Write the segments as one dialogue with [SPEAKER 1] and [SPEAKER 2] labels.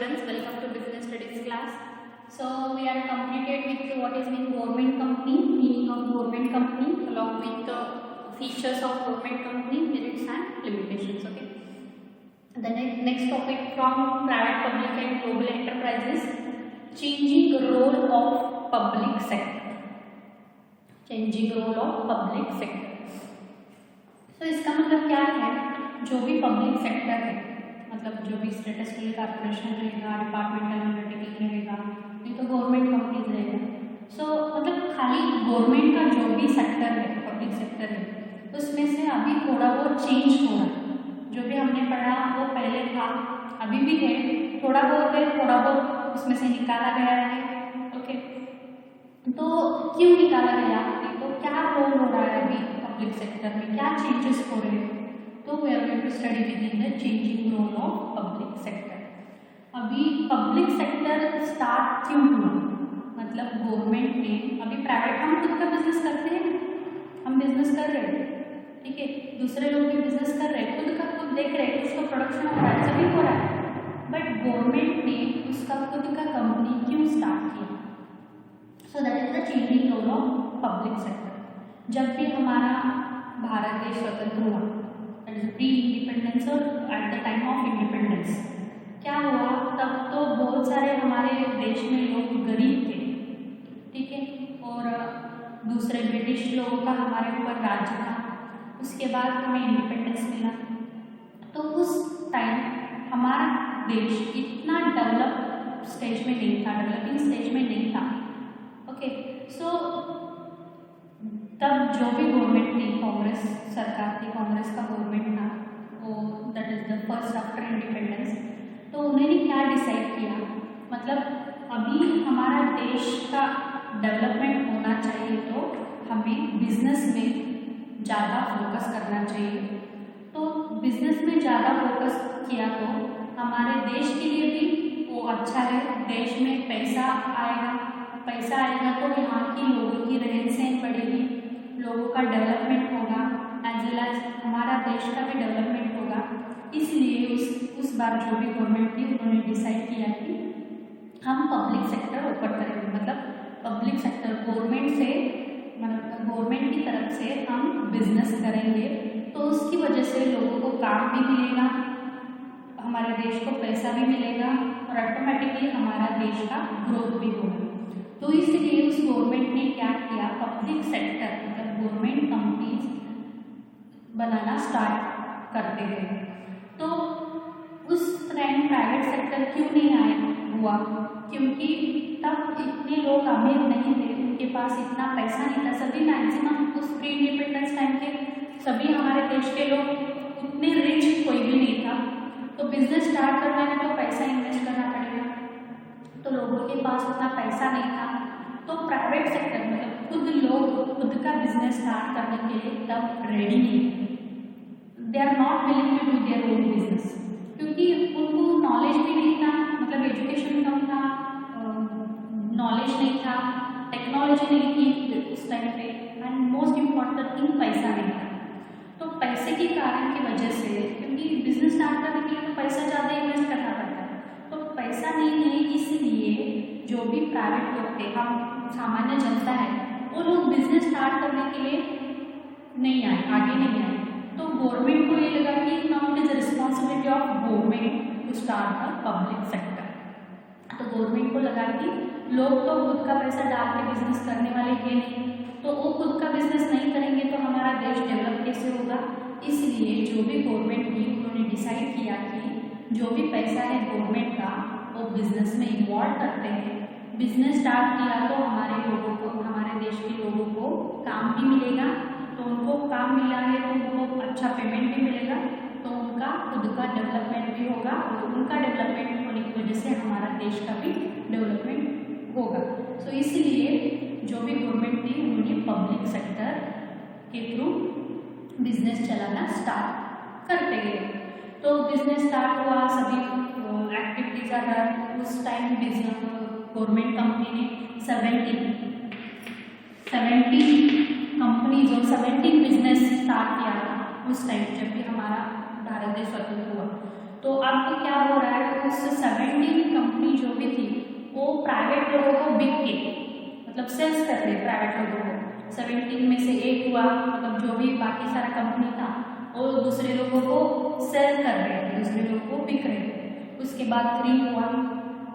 [SPEAKER 1] students, welcome to business studies class. So we are completed with what is mean government company, meaning of government company along with the features of government company, merits and limitations. Okay. The next topic from private, public and global enterprises, changing role of public sector. Changing role of public sector. तो इसका मतलब क्या है, जो भी public sector है, मतलब जो भी स्टेटिस्टिकल कॉर्पोरेशन रहेगा, डिपार्टमेंटल अंडरटेकिंग रहेगा, नहीं तो गवर्नमेंट कंपनीज रहेगा. सो मतलब खाली गवर्नमेंट का जो भी सेक्टर है, पब्लिक सेक्टर है, उसमें से अभी थोड़ा बहुत चेंज हो रहा है. जो भी हमने पढ़ा वो पहले था, अभी भी है, थोड़ा बहुत है, थोड़ा बहुत उसमें से निकाला गया है. ओके, तो क्यों निकाला गया, तो क्या रोल हो रहा है अभी पब्लिक सेक्टर में, क्या चेंजेस हो रहे हैं. तो we are going to study with the changing role of public sector. अभी पब्लिक सेक्टर स्टार्ट क्यों हुआ, मतलब गवर्नमेंट ने, अभी प्राइवेट हम खुद का बिजनेस करते हैं, हम बिजनेस कर रहे हैं, ठीक है, दूसरे लोग भी बिजनेस कर रहे हैं, खुद का खुद देख रहे हैं, उसका प्रोडक्शन हो रहा है, सभी हो रहा है. बट गवर्नमेंट ने उसका खुद का कंपनी क्यों स्टार्ट किया. So that is the changing role of public sector. जब भी हमारा भारत देश स्वतंत्र हुआ, दैट इज प्री इंडिपेंडेंस और at the time of independence, क्या हुआ, तब तो बहुत सारे हमारे देश में लोग गरीब थे, ठीक है, और दूसरे ब्रिटिश लोगों का हमारे ऊपर राज्य था. उसके बाद हमें इंडिपेंडेंस मिला, तो उस टाइम हमारा देश इतना डेवलप स्टेज में नहीं था, डेवलपिंग स्टेज में नहीं था. ओके, सो तब जो भी गवर्नमेंट थी, कांग्रेस सरकार थी, कांग्रेस का गवर्नमेंट था, वो that is the first after independence. तो उन्होंने क्या डिसाइड किया, मतलब अभी हमारा देश का डेवलपमेंट होना चाहिए तो हमें बिजनेस में ज़्यादा फोकस करना चाहिए. तो बिजनेस में ज़्यादा फोकस किया तो हमारे देश के लिए भी वो अच्छा है, देश में पैसा आएगा, पैसा आएगा तो यहाँ की लोगों की रहन सहन बढ़ेगी, लोगों का डेवलपमेंट होगा, एज वेल एज हमारा देश का भी डेवलपमेंट होगा. इसलिए उस बार जो भी गवर्नमेंट थी उन्होंने डिसाइड किया कि हम पब्लिक सेक्टर ओपन करेंगे, मतलब पब्लिक सेक्टर गवर्नमेंट से, मतलब गवर्नमेंट की तरफ से हम बिजनेस करेंगे, तो उसकी वजह से लोगों को काम भी मिलेगा, हमारे देश को पैसा भी मिलेगा और ऑटोमेटिकली हमारा देश का ग्रोथ भी होगा. तो इसलिए उस गवर्नमेंट ने क्या किया, पब्लिक सेक्टर मतलब गवर्नमेंट कंपनीज बनाना स्टार्ट करते हैं. तो उस टाइम प्राइवेट सेक्टर क्यों नहीं आया हुआ, क्योंकि तब इतने लोग अमीर नहीं थे, उनके पास इतना पैसा नहीं था. सभी मैक्सिमम उस प्री इंडिपेंडेंस टाइम के सभी हमारे देश के लोग उतने रिच कोई भी नहीं था. तो बिजनेस स्टार्ट करने में तो पैसा इन्वेस्ट करना पड़ेगा, तो लोगों के पास उतना पैसा नहीं था. तो प्राइवेट सेक्टर मतलब खुद लोग खुद का बिजनेस स्टार्ट करने के लिए तब रेडी नहीं थे. They are not willing to do their own business, क्योंकि उनको नॉलेज भी नहीं था, मतलब एजुकेशन कम था, नॉलेज नहीं था, टेक्नोलॉजी नहीं थी उस टाइम पे, एंड मोस्ट इम्पॉर्टेंट थिंग पैसा नहीं था. तो पैसे के कारण की वजह से, क्योंकि बिजनेस स्टार्ट करने के लिए तो पैसा ज़्यादा इन्वेस्ट करना पड़ता है, तो पैसा नहीं है, इसलिए जो भी प्राइवेट लोग थे, हम सामान्य जनता है, वो लोग बिजनेस स्टार्ट करने के लिए नहीं आए, आगे नहीं आए. तो गवर्नमेंट को ये लगा कि now it is responsibility of government to start the public sector. तो गवर्नमेंट को लगा कि लोग तो खुद का पैसा डाल के बिजनेस करने वाले हैं नहीं, तो वो खुद का बिजनेस नहीं करेंगे तो हमारा देश डेवलप कैसे होगा. इसलिए जो भी गवर्नमेंट थी उन्होंने डिसाइड किया कि जो भी पैसा है गवर्नमेंट का वो बिजनेस में इन्वॉल्व करते हैं. बिजनेस स्टार्ट किया तो हमारे लोगों को, हमारे देश के लोगों को काम भी मिलेगा, तो उनको काम मिला है तो उनको अच्छा पेमेंट भी मिलेगा, तो उनका खुद का डेवलपमेंट भी होगा, और उनका डेवलपमेंट होने की वजह से हमारा देश का भी डेवलपमेंट होगा. सो इसलिए जो भी गवर्नमेंट थी उन्होंने पब्लिक सेक्टर के थ्रू बिजनेस चलाना स्टार्ट करते गए. तो बिजनेस स्टार्ट हुआ, सभी एक्टिविटीज आधार. उस टाइम गवर्नमेंट कंपनी ने 70 कंपनीज और 70 बिजनेस स्टार्ट किया उस टाइम, जब भी हमारा भारत देश स्वतंत्र हुआ. तो अब क्या हो रहा है, उस 17 कंपनी जो भी थी वो प्राइवेट लोगों को बिक के मतलब सेल्स कर रहे प्राइवेट लोगों को। 17 में से एक हुआ, मतलब जो भी बाकी सारा कंपनी था वो दूसरे लोगों को सेल कर रहे थे, दूसरे लोगों को बिक रहे थे। उसके बाद 3 हुआ,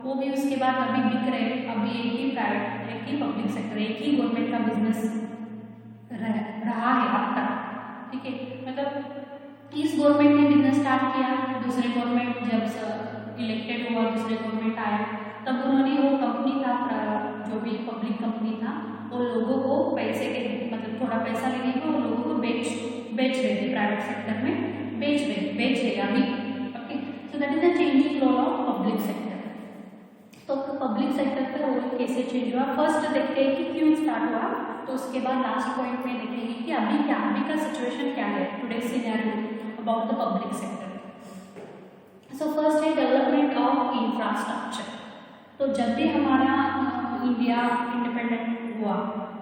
[SPEAKER 1] वो भी उसके बाद अभी बिक रहे। अभी एक ही प्राइवेट, एक ही पब्लिक सेक्टर, एक ही गवर्नमेंट का बिजनेस रहा है अब तक। ठीक है, मतलब इस गवर्नमेंट ने बिजनेस स्टार्ट किया, दूसरे गवर्नमेंट जब इलेक्टेड हुआ, दूसरे गवर्नमेंट आया, तब उन्होंने वो कंपनी था जो भी पब्लिक कंपनी था वो लोगों को पैसे के मतलब थोड़ा पैसा लेने को लोगों को बेच रहे थे, प्राइवेट सेक्टर में बेच रहे अभी। Okay, so that is the changing role of public sector. तो पब्लिक सेक्टर का रोल कैसे चेंज हुआ, फर्स्ट देखते हैं कि क्यों स्टार्ट हुआ, तो उसके बाद लास्ट पॉइंट में देखेंगे कि अभी का सिचुएशन क्या है, today's scenario about the public sector. So first है डेवलपमेंट ऑफ इंफ्रास्ट्रक्चर। तो जब भी हमारा इंडिया इंडिपेंडेंट हुआ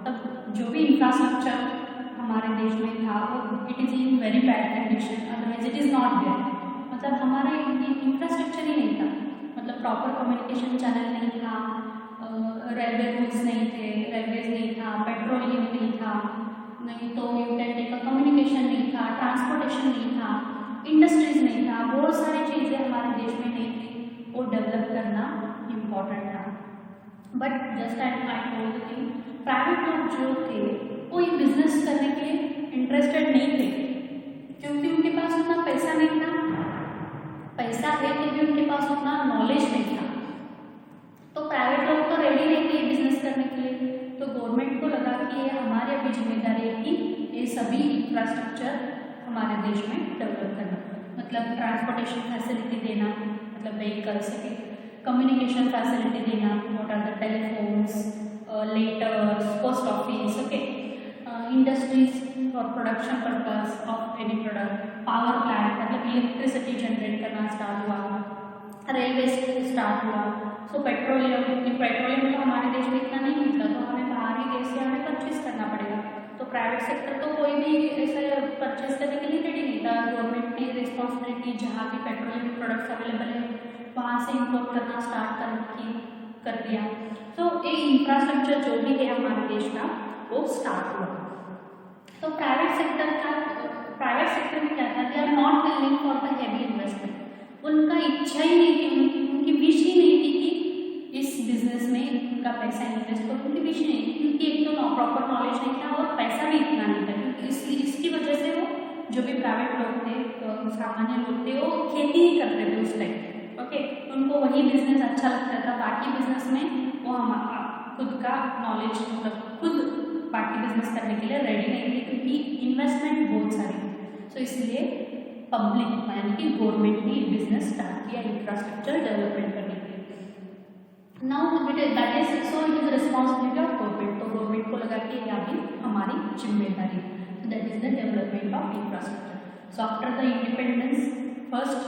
[SPEAKER 1] तब जो भी इंफ्रास्ट्रक्चर हमारे देश में था वो it is in very bad condition, otherwise it is not there. मतलब हमारा इंफ्रास्ट्रक्चर ही नहीं था, मतलब प्रॉपर कम्युनिकेशन चैनल नहीं था, रेलवे रूल्स नहीं थे, रेलवेज नहीं था, पेट्रोलियम नहीं था, नहीं तो यूटेलिटी का कम्युनिकेशन नहीं था, ट्रांसपोर्टेशन नहीं था, इंडस्ट्रीज नहीं था, बहुत सारी चीज़ें हमारे देश में नहीं थी, वो डेवलप करना इम्पॉर्टेंट था। But just I told the thing, private लोग जो थे वो ये बिजनेस करने के लिए इंटरेस्टेड नहीं थे, क्योंकि उनके पास उतना पैसा नहीं था, पैसा है तो भी उनके पास उतना नॉलेज नहीं था। तो प्राइवेट लोग तो रेडी नहीं थे बिजनेस करने के लिए, तो गवर्नमेंट को लगा कि ये हमारी अभी जिम्मेदारी है कि ये सभी इंफ्रास्ट्रक्चर हमारे देश में डेवलप करना, मतलब ट्रांसपोर्टेशन फैसिलिटी देना, मतलब व्हीकल्स के, कम्युनिकेशन फैसिलिटी देना, what are the telephones, letters, post office, okay, industries for production purpose of any product, power plant मतलब इलेक्ट्रिसिटी जनरेट करना स्टार्ट हुआ, रेलवे स्टार्ट हुआ। सो पेट्रोलियम तो हमारे देश में इतना नहीं मिलता, तो हमें बाहरी देश से हमें परचेज करना पड़ेगा। तो प्राइवेट सेक्टर तो कोई भी ऐसे परचेज करने के लिए रेडी नहीं था, गवर्नमेंट ने रिस्पॉन्सिबिलिटी जहाँ भी पेट्रोलियम प्रोडक्ट्स अवेलेबल है वहाँ से इम्पोर्ट करना स्टार्ट कर दिया। तो ये इंफ्रास्ट्रक्चर जो भी है हमारे देश का वो स्टार्ट हुआ। तो प्राइवेट सेक्टर में क्या था, they are not willing for the heavy investment, उनका इच्छा ही नहीं थी, उनकी विश ही नहीं थी कि इस बिजनेस में उनका पैसा इन्वेस्ट करो, उनकी विश नहीं थी, क्योंकि एक तो प्रॉपर नॉलेज नहीं था और पैसा भी इतना नहीं था, क्योंकि इसकी वजह से वो जो भी प्राइवेट लोग थे, सामान्य लोग थे, वो खेती ही करते थे उस टाइम। ओके, उनको वही बिजनेस अच्छा लगता था, बाकी बिजनेस में वो हम खुद का नॉलेज मतलब खुद बाकी बिजनेस करने के लिए रेडी नहीं थे, क्योंकि इन्वेस्टमेंट बहुत सारी है। सो इसलिए पब्लिक यानी कि गवर्नमेंट ने बिजनेस स्टार्ट किया इंफ्रास्ट्रक्चर डेवलपमेंट करने के लिए। Now that is so it is responsibility of government, तो गवर्नमेंट को लगा कि ये अभी हमारी जिम्मेदारी है, that is the development of infrastructure. So after the independence first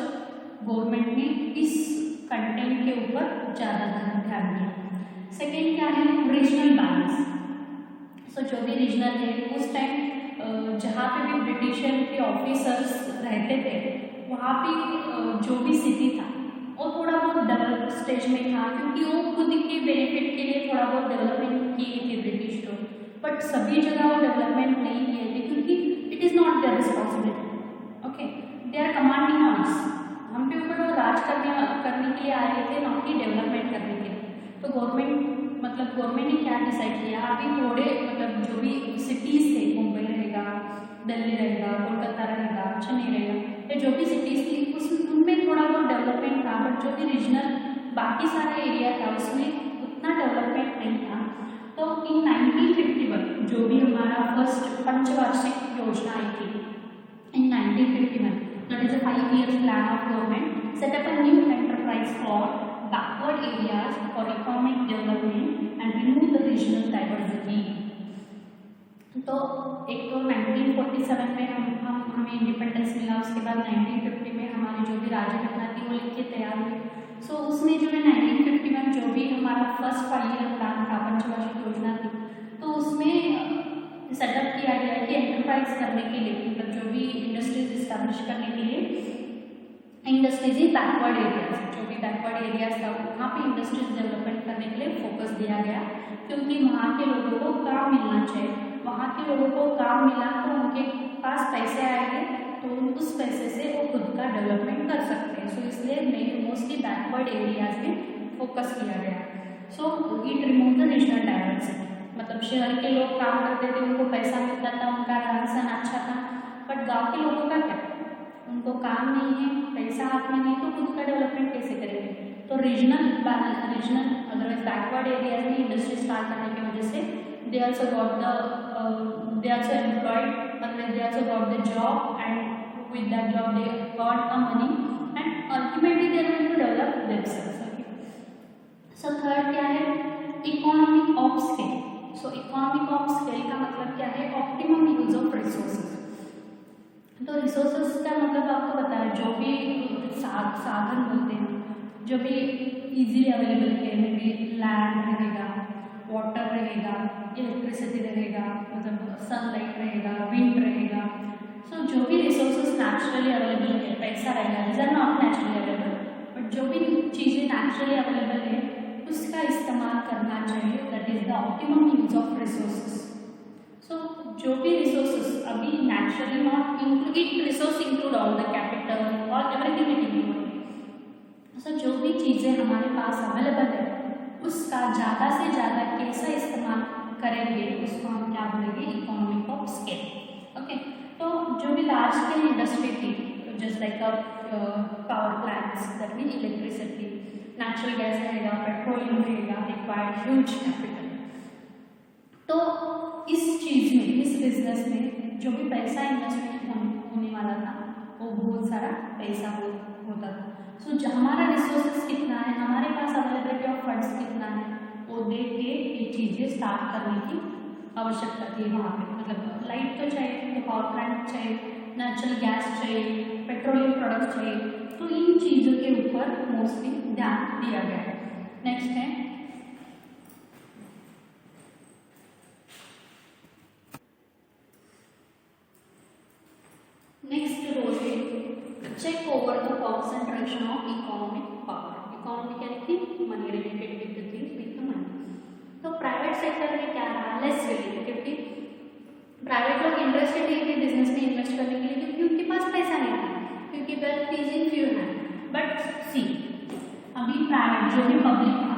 [SPEAKER 1] government ने इस कंटेंट के ऊपर ज़्यादा ध्यान दिया। सेकेंड क्या है, रीजनल बैलेंस। सो जो भी रीजनल है उस टाइम जहाँ पे भी ब्रिटिशर के ऑफिसर्स रहते थे वहाँ पे जो भी सिटी था वो थोड़ा बहुत डेवलप स्टेज में था, क्योंकि वो खुद के बेनिफिट के लिए थोड़ा बहुत डेवलपमेंट किए थे ब्रिटिश लोग, बट सभी जगह वो डेवलपमेंट नहीं किए थे, क्योंकि it is not their responsibility. Okay, they are commanding on us, हम पे ऊपर वो राज करने के लिए आए थे, ना कि डेवलपमेंट करने के लिए। तो गवर्नमेंट ने क्या डिसाइड किया, अभी थोड़े मतलब जो भी सिटीज़ थे, मुंबई रहेगा, दिल्ली रहेगा, कोलकाता रहेगा, चेन्नई रहेगा, ये जो भी सिटीज़ थी उनमें थोड़ा बहुत डेवलपमेंट था, बट जो भी रीजनल बाकी सारा एरिया था उसमें उतना डेवलपमेंट नहीं था। तो इन 1951 जो भी हमारा फर्स्ट पंचवार्षिक योजना आई थी इन 1951, that is a 5 years plan of government set up a new enterprise for backward areas for economic development and remove the regional diversity। तो एक तो 1947 में हमें इंडिपेंडेंस मिला, उसके बाद 1950 में हमारी जो भी राज्य घटना थी वो लिख के तैयार हुई। सो उसमें जो है 1951 जो भी हमारा फर्स्ट 5 year प्लान था, पंचवार्षिक योजना थी, तो उसमें सेटअप किया गया कि एंटरप्राइज करने के लिए मतलब जो भी इंडस्ट्रीज इस्टेब्लिश करने के लिए इंडस्ट्रीज इन बैकवर्ड एरियाज, जो भी बैकवर्ड एरियाज था वहाँ पे इंडस्ट्रीज डेवलपमेंट करने के लिए फोकस दिया गया, क्योंकि वहाँ के लोगों को काम मिलना चाहिए। वहाँ के लोगों को काम मिला तो उनके पास पैसे आएंगे, तो उस पैसे से वो खुद का डेवलपमेंट कर सकते हैं। सो इसलिए मोस्टली बैकवर्ड एरियाज में फोकस किया गया। So it remove the regional diversity, मतलब शहर के लोग काम करते थे, उनको पैसा मिलता था, उनका रहन सहन अच्छा था, बट गांव के लोगों का क्या, उनको काम नहीं है, पैसा हाथ में नहीं, तो खुद का डेवलपमेंट कैसे करेंगे। तो रीजनल अदरवाइज बैकवर्ड एरियाज में इंडस्ट्री स्टार्ट करने की वजह से they also employed, they also got the job, and with that job they got a money, and ultimately they are going to develop themselves. So third क्या है, economic of scale. So economic of scale का मतलब क्या है, optimum use of resources. तो resources का मतलब आपको पता है, जो भी साधन बोलते हैं, जो भी इजीली अवेलेबल है, मे बी लैंड रहेगा, वाटर रहेगा, इलेक्ट्रिसिटी रहेगा, मतलब सनलाइट रहेगा, विंड रहेगा। सो जो भी रिसोर्सेज नेचुरली अवेलेबल है, पैसा रहेगा, these are not naturally available, but जो भी चीज़ें नेचुरली अवेलेबल है उसका इस्तेमाल करना चाहिए, that is the optimum use of resources. So जो भी रिसोर्सेज अभी naturally not include, resource include all the capital और एवरीथिंग इट इंक्लूड। सो जो भी चीज़ें हमारे पास अवेलेबल है उसका ज़्यादा से ज़्यादा कैसा इस्तेमाल करेंगे, उसको हम क्या बोलेंगे, इकोनॉमिक ऑफ स्केल। ओके, तो जो भी लार्ज स्केल इंडस्ट्री थी, just like power plants, that mean electricity, natural gas रहेगा, पेट्रोलियम रहेगा, रिक्वायर्ड ह्यूज कैपिटल। तो इस चीज़ में, इस बिजनेस में जो भी पैसा इन्वेस्टमेंट होने वाला था वो बहुत सारा पैसा होता था। सो हमारा रिसोर्सेज कितना है, हमारे पास अवेलेबिलिटी ऑफ फंड्स कितना है, वो देख के ये चीज़ें स्टार्ट करने की आवश्यकता थी वहाँ पे। मतलब लाइट तो चाहिए, तो पावर प्लांट चाहिए, नेचुरल गैस चाहिए, पेट्रोलियम प्रोडक्ट्स चाहिए, तो इन चीज़ों के ऊपर मोस्टली ध्यान दिया गया है। नेक्स्ट है रोल है check over the concentration of economic power. Economic यानी कि money related with the things with the money. तो प्राइवेट सेक्टर में क्या रहा, लेस रिलेटेड, क्योंकि प्राइवेट लोग इंटरेस्टेड नहीं थे बिजनेस में इन्वेस्ट करने के लिए, क्योंकि उनके पास पैसा नहीं था, क्योंकि wealth is in few hand. But see, अभी प्राइवेट जो भी पब्लिक था,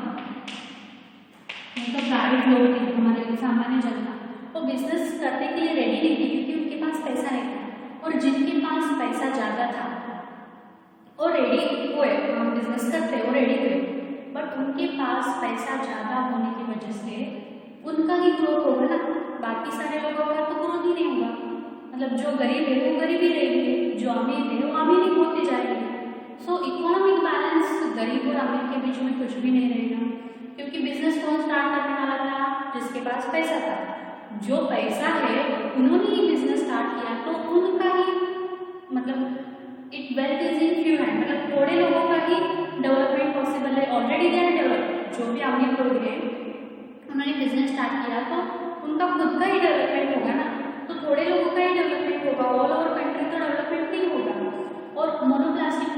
[SPEAKER 1] मतलब प्राइवेट लोग थे, हमारे सामान्य जनता, वो बिजनेस करने के लिए रेडी नहीं थी, क्योंकि उनके पास पैसा नहीं था। और जिनके पास पैसा ज़्यादा था वो रेडी हुए, हम बिजनेस करते वो रेडी हुए, बट उनके पास पैसा ज़्यादा होने की वजह से उनका ही ग्रोथ होगा ना, बाकी सारे लोगों का तो ग्रोथ ही नहीं होगा। मतलब जो गरीब है वो गरीब ही रहेंगे, जो अमीर है वो अमीर ही होते जाएंगे। सो इकोनॉमिक बैलेंस गरीब और अमीर के बीच में कुछ भी नहीं रहेगा, क्योंकि बिजनेस कौन स्टार्ट करने वाला था, जिसके पास पैसा था। जो पैसा है उन्होंने ही बिजनेस स्टार्ट किया, तो उनका ही, मतलब it wealth is in few hand, मतलब थोड़े लोगों का ही डेवलपमेंट पॉसिबल है। ऑलरेडी दे आर डेवलप, जो भी अमीर लोग हैं उन्होंने बिजनेस स्टार्ट किया तो उनका खुद का ही डेवलपमेंट होगा ना, तो थोड़े लोगों का ही डेवलपमेंट होगा, ऑल ओवर कंट्री का डेवलपमेंट नहीं होगा। और मोनोपोलिस्टिक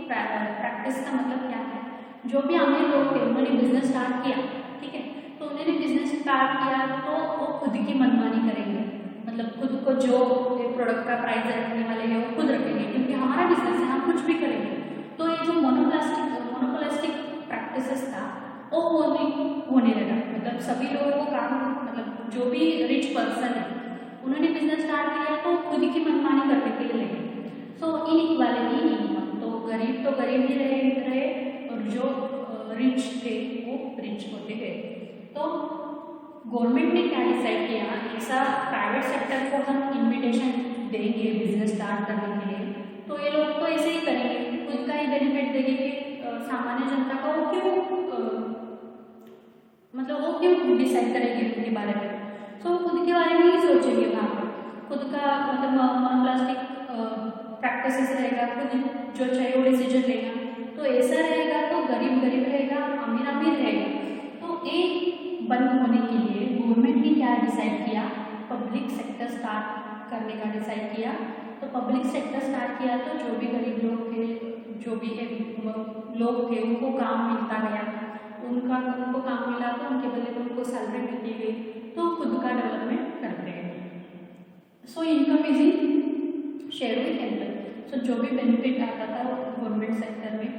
[SPEAKER 1] प्रैक्टिस का मतलब क्या है, जो भी अमीर लोग थे उन्होंने बिजनेस स्टार्ट किया, ठीक है, तो उन्होंने बिजनेस स्टार्ट किया तो वो खुद की मनमानी करेंगे, मतलब खुद को जो प्रोडक्ट का प्राइस रखने वाले हैं वो खुद रखेंगे, क्योंकि हमारा बिजनेस है, हम कुछ भी करेंगे। तो ये जो मोनोपोलिस्टिक प्रैक्टिसेस था वो होने लगा, मतलब सभी लोगों को काम, मतलब जो भी रिच पर्सन है उन्होंने बिजनेस स्टार्ट किया तो खुद की मनमानी करने के लिए लगे। सो इनइक्वालिटी नहीं हुआ, तो गरीब ही रहे और जो रिच थे वो रिच होते गए। तो गवर्नमेंट ने क्या डिसाइड किया, ऐसा प्राइवेट सेक्टर को हम इन्विटेशन देंगे बिजनेस स्टार्ट करने के लिए, तो ये लोग तो ऐसे ही करेंगे, खुद का ही बेनिफिट देंगे कि सामान्य जनता को वो क्यों डिसाइड करेंगे उनके बारे में। सो खुद के बारे में ही सोचेंगे, वहाँ पर खुद का मतलब मोनोपोलिस्टिक प्रैक्टिसेस रहेगा, खुद जो चाहिए वो डिसीजन लेगा, तो ऐसा रहेगा तो गरीब रहेगा, अमीर रहेगा। तो एक बंद होने के लिए गवर्नमेंट ने क्या डिसाइड किया, पब्लिक सेक्टर स्टार्ट करने का डिसाइड किया, तो पब्लिक सेक्टर स्टार्ट किया तो जो भी गरीब लोग थे, जो भी लोग थे उनको काम मिलता गया, उनको काम मिला तो उनके बदले में उनको सैलरी मिलती गई, तो खुद का डेवलपमेंट करते हैं। So income is in sharing and so जो भी बेनिफिट आता था गवर्नमेंट सेक्टर में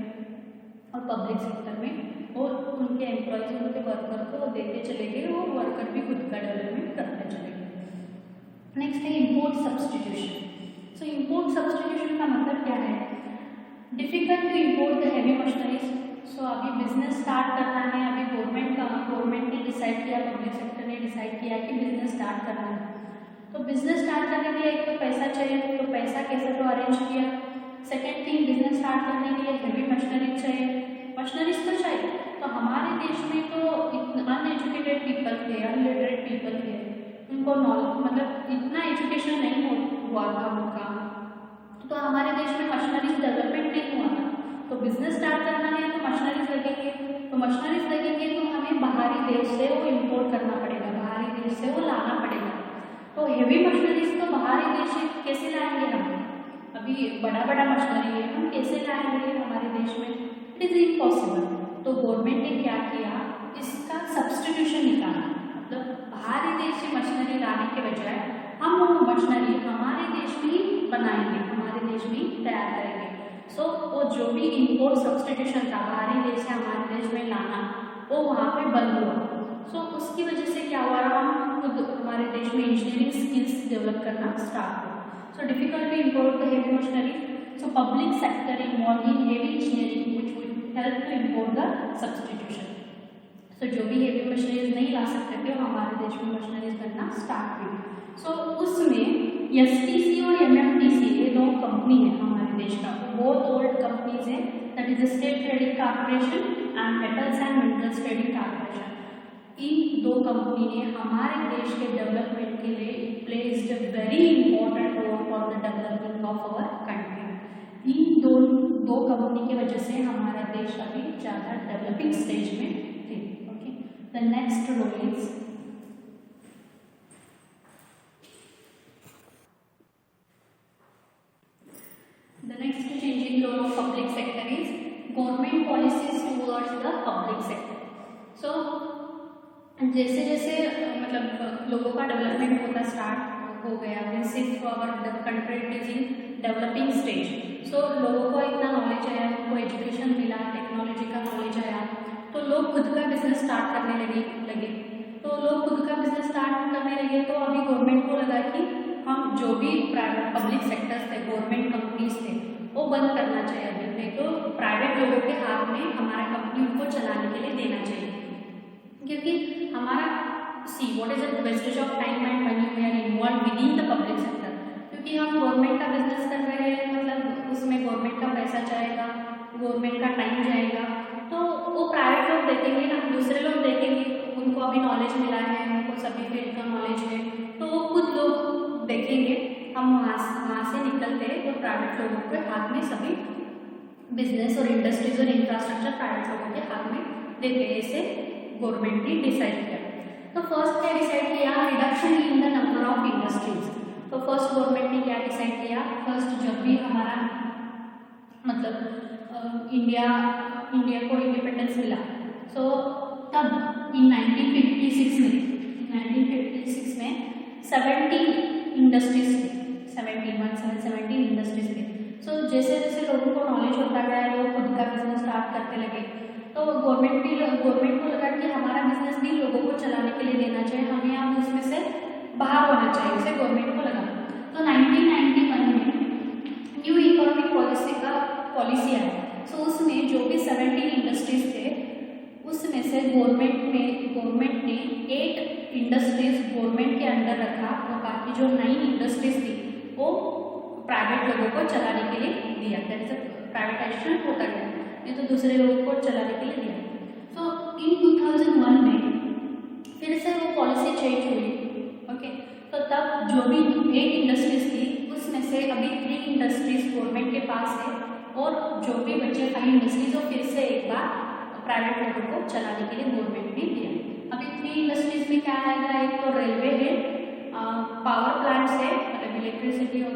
[SPEAKER 1] और पब्लिक सेक्टर में और उनके एम्प्लॉयज उनके वर्कर को देते चले गए और वर्कर भी खुद का डेवलपमेंट करते चले गए। नेक्स्ट है import substitution. So import substitution का मतलब क्या है? Difficult to import the heavy machineries. So अभी बिजनेस स्टार्ट करना है, अभी गवर्नमेंट ने डिसाइड किया, पब्लिक सेक्टर ने डिसाइड किया कि बिजनेस स्टार्ट करना है। तो बिजनेस स्टार्ट करने के लिए एक तो पैसा चाहिए, तो पैसा कैसे तो अरेंज किया। सेकेंड थिंग, बिजनेस स्टार्ट करने के लिए हैवी मशीनरीज चाहिए, मशीनरीज तो चाहिए। तो हमारे देश में तो अनएजुकेटेड पीपल थे, अनलिटरेट पीपल थे, उनको नॉलेज मतलब इतना एजुकेशन नहीं हुआ था उनका, तो हमारे देश में मशीनरीज डेवलपमेंट नहीं हुआ था। तो बिजनेस स्टार्ट करना है तो मशीनरीज लगेंगे, तो मशीनरीज लगेंगे तो हमें बाहरी देश से वो इम्पोर्ट करना पड़ेगा, बाहरी देश से वो लाना पड़ेगा। तो हेवी मशीनरीज तो बाहरी देश से कैसे लाएंगे हम? अभी बड़ा बड़ा मशीनरी है, हम कैसे लाएंगे हमारे देश में? It is impossible. तो गवर्नमेंट ने क्या किया, इसका सब्सटीट्यूशन निकाला, मतलब बाहरी देश से मशीनरी लाने के बजाय हम वो मशीनरी हमारे देश में ही बनाएंगे, हमारे देश में ही तैयार करेंगे। सो वो जो भी इम्पोर्ट सब्सटीट्यूशन था बाहरी देश से हमारे देश में लाना, वो वहाँ पे बंद हुआ। सो उसकी वजह से क्या हुआ, हम खुद हमारे देश में इंजीनियरिंग स्किल्स डेवलप करना स्टार्ट हुआ। So difficult to import the heavy machinery, so public sector involve in heavy engineering which would help to import the substitution. So जो भी हेवी मशीनरीज नहीं ला सकते थे वो हमारे देश में मशीनरीज बनना स्टार्ट हुई। सो उसमें एसटीसी और एमएफटीसी ये दो कंपनी है हमारे देश का, बहुत ओल्ड कंपनीज है, that is state trading corporation and metals and minerals trading corporation. इन दो कंपनी ने हमारे देश के डेवलपमेंट के लिए placed a very important role for the development of our country. इन दो कंपनी की वजह से हमारा देश अभी ज़्यादा डेवलपिंग स्टेज में थे। Okay, the next role is the next changing role of public sector is government policies towards the public sector. So जैसे जैसे मतलब लोगों का डेवलपमेंट होना स्टार्ट हो गया, सिर्फ our country is in developing stage. So लोगों को इतना नॉलेज आया, उनको एजुकेशन मिला, टेक्नोलॉजी का नॉलेज आया, तो लोग खुद का बिजनेस स्टार्ट करने लगे। तो लोग खुद का बिजनेस स्टार्ट करने लगे तो अभी गवर्नमेंट को लगा कि हम जो भी प्राइवेट पब्लिक सेक्टर्स थे, गवर्नमेंट कंपनीज थे, वो बंद करना चाहिए अभी, नहीं तो प्राइवेट लोगों के हाथ में हमारा कंपनी उनको चलाने के लिए देना चाहिए। क्योंकि हमारा what is the wastage of time and money we are involve with in the public sector. क्योंकि हम गवर्नमेंट का बिजनेस कर रहे हैं, मतलब उसमें गवर्नमेंट का पैसा जाएगा, गवर्नमेंट का टाइम जाएगा, तो वो प्राइवेट लोग देखेंगे ना, दूसरे लोग देखेंगे, उनको अभी नॉलेज मिला है, उनको सभी फील्ड का नॉलेज है, तो वो खुद लोग देखेंगे। हम वहाँ से निकलते हैं तो प्राइवेट लोगों के हाथ में सभी बिजनेस और इंडस्ट्रीज और इंफ्रास्ट्रक्चर प्राइवेट लोगों के हाथ में देते हैं, ऐसे गवर्नमेंट ने डिसाइड किया। तो फर्स्ट क्या डिसाइड किया, reduction in the number of industries. तो फर्स्ट गवर्नमेंट ने क्या डिसाइड किया, फर्स्ट जब भी हमारा मतलब इंडिया को इंडिपेंडेंस मिला, सो तब इन 1956 में 17 इंडस्ट्रीज थे, 17 इंडस्ट्रीज थे। सो जैसे जैसे लोगों को नॉलेज होता गया, लोग खुद का बिजनेस स्टार्ट करते लगे, तो गवर्नमेंट को लगा कि हमारा बिजनेस भी लोगों को चलाने के लिए देना चाहिए, हमें अब उसमें से बाहर होना चाहिए, उसे गवर्नमेंट को लगा। तो 1991 में न्यू इकोनॉमिक पॉलिसी आई। सो उसमें जो भी 17 इंडस्ट्रीज थे उसमें से गवर्नमेंट ने 8 इंडस्ट्रीज गवर्नमेंट के अंडर रखा और बाकी जो 9 इंडस्ट्रीज थी वो प्राइवेट लोगों को चलाने के लिए दिया। दैट इज प्राइवेटाइजेशन होता गया, नहीं तो दूसरे लोगों को चलाने के लिए दिया। सो इन 2001 में फिर से वो पॉलिसी चेंज हुई। ओके, तो तब जो भी 8 इंडस्ट्रीज थी उसमें से अभी 3 इंडस्ट्रीज गवर्नमेंट के पास है और जो भी बचे 5 इंडस्ट्रीज वो फिर से एक बार प्राइवेट लोगों को चलाने के लिए गवर्नमेंट ने दिया। अभी 3 इंडस्ट्रीज में क्या आएगा, एक तो रेलवे है, पावर प्लांट्स है, मतलब इलेक्ट्रिसिटी और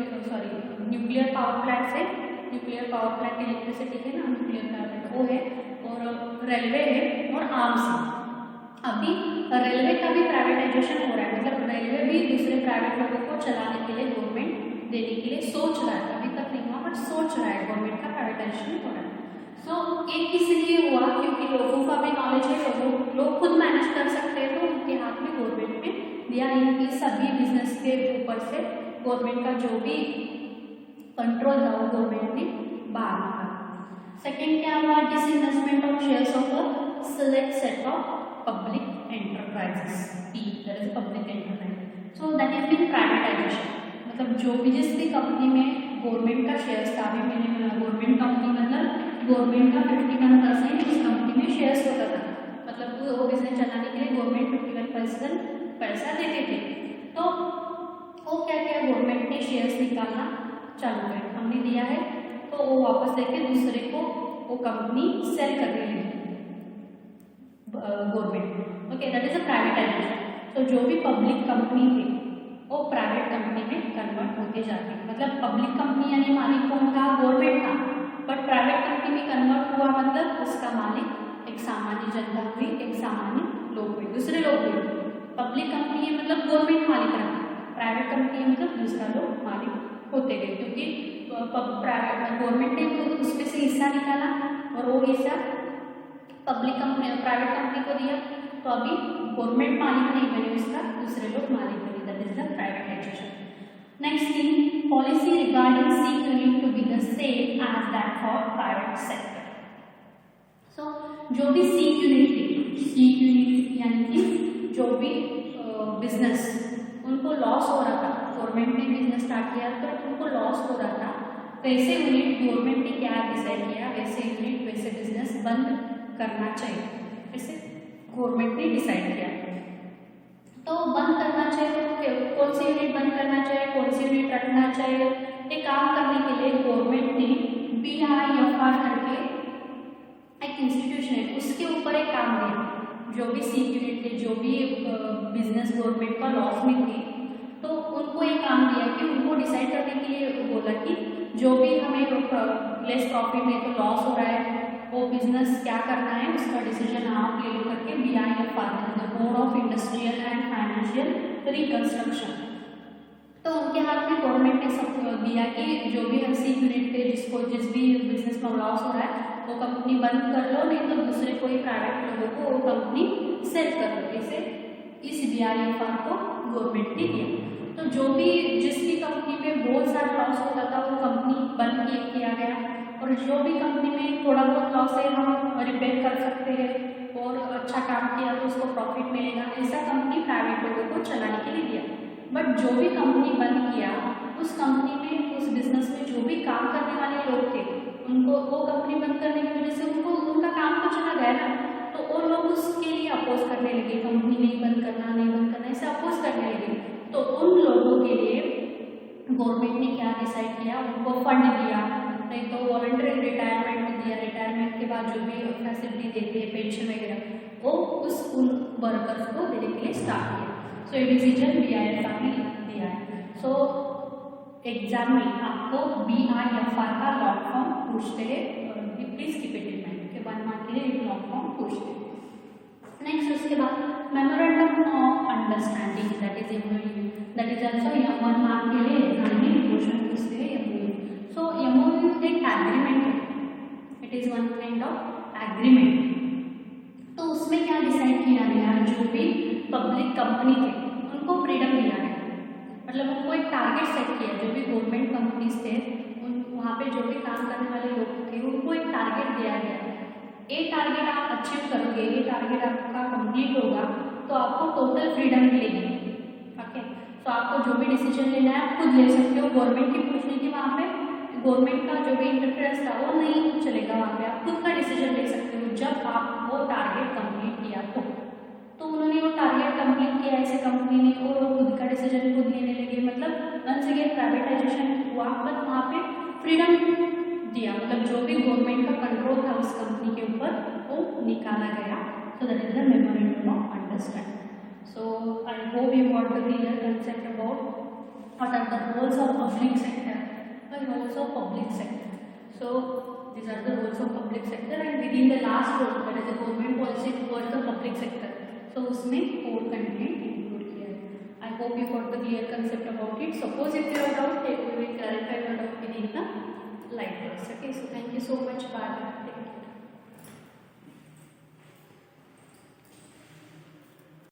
[SPEAKER 1] न्यूक्लियर पावर प्लांट से, न्यूक्लियर पावर प्लांट इलेक्ट्रिसिटी है ना, न्यूक्लियर पावर प्लांट वो है, और रेलवे है, और आर्म्स है। अभी रेलवे का भी प्राइवेटाइजेशन हो रहा है, मतलब रेलवे भी दूसरे प्राइवेट लोगों को चलाने के लिए गवर्नमेंट देने के लिए सोच रहा है, अभी तक नहीं हुआ बट सोच रहा है, गवर्नमेंट का प्राइवेटाइजेशन हो रहा है। सो एक इसलिए हुआ क्योंकि लोगों का भी नॉलेज है, लोग खुद मैनेज कर सकते हैं, तो उनके हाथ में गवर्नमेंट ने दिया इनकी सभी बिजनेस के ऊपर से गवर्नमेंट का जो भी कंट्रोल था वो गवर्नमेंट ने बाहर रखा। सेकेंड क्या हुआ, disinvestment of shares of a select set of public enterprises, P that is public enterprise. So that is been privatization, मतलब जो भी जिस भी कंपनी में गवर्नमेंट का शेयर्स था, अभी मैंने बोला गवर्नमेंट कंपनी मतलब गवर्नमेंट का 51% उस कंपनी में शेयर्स होता था, मतलब वो बिजनेस चलाने के लिए गवर्नमेंट 51% पैसा देते थे। तो वो क्या किया, गवर्नमेंट ने शेयर्स निकालना चालू किया, हमने दिया है तो वो वापस लेके दूसरे को वो कंपनी सेल करने लगी government. Okay, that is a privatisation. तो जो भी पब्लिक कंपनी थी वो प्राइवेट कंपनी में कन्वर्ट होते जाते हैं, मतलब पब्लिक कंपनी यानी मालिक कौन था, गवर्नमेंट था, बट प्राइवेट कंपनी में कन्वर्ट हुआ मतलब उसका मालिक एक सामान्य जनता हुई, एक सामान्य लोग हुए, दूसरे लोग हुए। पब्लिक कंपनी है मतलब गवर्नमेंट मालिक रहा, प्राइवेट कंपनी है मतलब दूसरा लोग मालिक होते गए, क्योंकि प्राइवेट गवर्नमेंट ने उसमें से हिस्सा निकाला और वो हिस्सा पब्लिक कंपनी प्राइवेट कंपनी को दिया, तो अभी गवर्नमेंट मालिक नहीं बने उसका, दूसरे लोग मालिक बने, that is the privatization. Next thing, policy regarding C unit to be the same as that for private sector. So जो भी सी यूनिट थी, सी यूनिट यानी कि जो भी बिजनेस उनको लॉस हो रहा था, गवर्नमेंट ने बिजनेस स्टार्ट किया तो उनको लॉस हो रहा था, वैसे यूनिट गवर्नमेंट ने क्या डिसाइड किया, वैसे यूनिट वैसे बिजनेस बंद करना चाहिए, वैसे गवर्नमेंट ने डिसाइड किया। तो बंद करना चाहिए तो कौन सी यूनिट बंद करना चाहिए, कौन सी यूनिट रखना चाहिए, ये काम करने के लिए गवर्नमेंट ने BIFR करके एक इंस्टीट्यूशन है, उसके ऊपर एक काम दिया। जो भी सी यूनिट थे, जो भी बिजनेस गवर्नमेंट का लॉस में थी, तो उनको एक काम दिया कि उनको डिसाइड करने के लिए बोला कि जो भी हमें लेस प्रॉफिट है तो लॉस हो रहा है, वो बिजनेस क्या करना है उसका डिसीजन आप ले लो करके BIFR, board of industrial and financial reconstruction, तो उनके हाथ में गवर्नमेंट ने सब दिया कि जो भी सी यूनिट थे, जिसको जिस भी बिजनेस में लॉस हो रहा है वो कंपनी बंद कर लो, नहीं तो दूसरे कोई प्राइवेट लोगों को वो कंपनी सेल कर लो, इसे इस BIFR को गवर्नमेंट ने दिया। तो जो भी जिस भी कंपनी में बहुत सारा लॉस होता था वो कंपनी बंद किया गया, और जो भी कंपनी में थोड़ा बहुत लॉस है हम रिपेयर कर सकते हैं और अच्छा काम किया तो उसको प्रॉफिट मिलेगा, ऐसा कंपनी प्राइवेट लोगों को चलाने के लिए दिया। बट जो भी कंपनी बंद किया, उस कंपनी में उस बिजनेस में जो भी काम करने वाले लोग थे, उनको वो कंपनी बंद करने की वजह से उनको उनका काम तो चला गया ना, तो वो लोग उसके लिए अपोज करने लगे, कंपनी नहीं बंद करना, नहीं बंद करना, ऐसे अपोज करने लगे। तो उन लोगों के लिए गवर्नमेंट ने क्या डिसाइड किया, उनको फंड दिया, नहीं तो वॉलंटरी रिटायरमेंट दिया, रिटायरमेंट के बाद जो भी फैसिलिटी देते हैं पेंशन वगैरह, वो उन वर्कर्स को देने के लिए स्टार्ट किया। सो ये डिसीजन BIFR ने दिया है। सो एग्जाम में आपको BIFR का लॉन्ग फॉर्म पूछते हैं, please keep it in mind के 1 मार्क के लिए लॉन्ग फॉर्म पूछते हैं। नेक्स्ट उसके बाद memorandum of understanding, that is MOU, that is also 1 mark के लिए एग्जाम में क्वेश्चन पूछते हैं MOU। सो MOU एक एग्रीमेंट है, it is one kind of agreement. तो उसमें क्या डिसाइड किया गया, जो भी पब्लिक कंपनी थे उनको फ्रीडम दिया गया, मतलब उनको एक टारगेट सेट किया, जो भी गवर्नमेंट कंपनीज थे उन वहाँ पे जो भी काम करने वाले लोग थे उनको एक टारगेट दिया गया, ये टारगेट आप अचीव करोगे, ये टारगेट आपका कंप्लीट होगा तो आपको टोटल फ्रीडम मिलेगी। ओके, तो आपको जो भी डिसीजन लेना है आप खुद ले सकते हो, गवर्नमेंट की पूछने की वहाँ पे गवर्नमेंट का जो भी इंटरफेरेंस था वो नहीं चलेगा, वहाँ पे आप खुद का डिसीजन ले सकते हो जब आप वो टारगेट कंप्लीट किया तो उन्होंने वो टारगेट कंप्लीट किया ऐसे कंपनी ने, और वो खुद का डिसीजन खुद लेने लगे, मतलब वंस अगेन प्राइवेटाइजेशन हुआ, बट वहाँ पे फ्रीडम दिया, मतलब जो भी गवर्नमेंट का कंट्रोल था उस कंपनी के ऊपर वो निकाला गया। सो that is the memorandum of understanding. So I hope you got the clear concept about what are the roles of public sector. So these are the roles of public sector, and within the last role, that is the government policy towards the public sector, so उसमें code content include किया है. I hope you got the clear concept about it. Suppose if you have doubt, we will clarify your doubt within the live class. Okay, so thank you so much. Bye.